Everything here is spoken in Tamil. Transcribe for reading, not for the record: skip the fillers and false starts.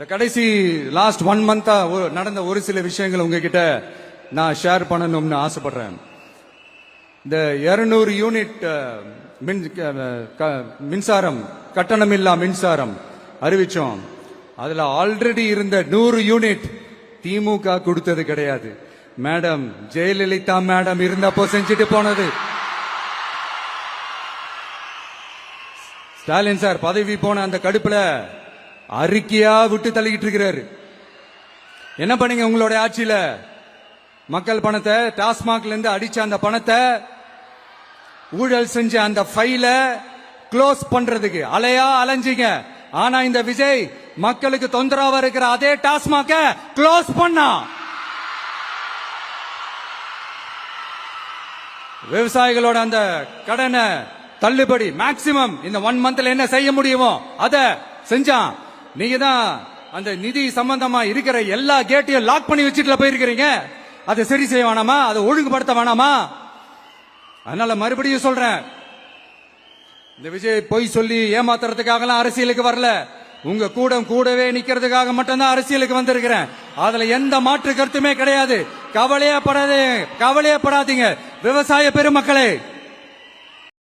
இந்த கடைசி லாஸ்ட் 1 மந்தா நடந்த ஒரு சில விஷயங்கள் உங்ககிட்ட நான் ஷேர் பண்ணணும்னு ஆசைப்படுறேன். இந்த 200 யூனிட் மின்சாரம் கட்டணமில்லா மின்சாரம் அறிவிச்சோம். அதுல ஆல்ரெடி இருந்த 100 யூனிட் திமுக கொடுத்தது கிடையாது. மேடம் ஜெயலலிதா மேடம் இருந்தப்போ செஞ்சுட்டு போனது. ஸ்டாலின் சார் பதவி போன அந்த கடுப்புல அறிக்கையா விட்டு தள்ளிக்கிட்டு இருக்கிறாரு. என்ன பண்ணீங்க உங்களுடைய ஆட்சியில? மக்கள் பணத்தை டாஸ்மாக்ல இருந்து அடிச்ச அந்த பணத்தை ஊழல் செஞ்ச அந்த ஃபைல க்ளோஸ் பண்றதுக்கு அலையா அலைஞ்சிங்க. ஆனா இந்த விஜய் மக்களுக்கு தொந்தரவா இருக்கிற அதே டாஸ்மாக க்ளோஸ் பண்ணா. விவசாயிகளோட அந்த கடனை தள்ளுபடி மேக்சிமம் இந்த 1 மந்த்ல என்ன செய்ய முடியுமோ அத செஞ்சான். நீங்க தான் அந்த நிதி சம்பந்தமா இருக்கிற எல்லா கேட்டையும் லாக் பண்ணி வச்சுட்டு போயிருக்கிறீங்க. அதை சரி செய்ய வேணாமா? அதை ஒழுங்குபடுத்த வேணாமா? அதனால மறுபடியும் சொல்றேன், இந்த விஜய் பொய் சொல்லி ஏமாத்துறதுக்காக அரசியலுக்கு வரல. உங்க கூடவே நிக்கிறதுக்காக மட்டும்தான் அரசியலுக்கு வந்திருக்கிறேன். அதுல எந்த மாற்று கருத்துமே கிடையாது. கவலையப்படாதீங்க விவசாய பெருமக்களே.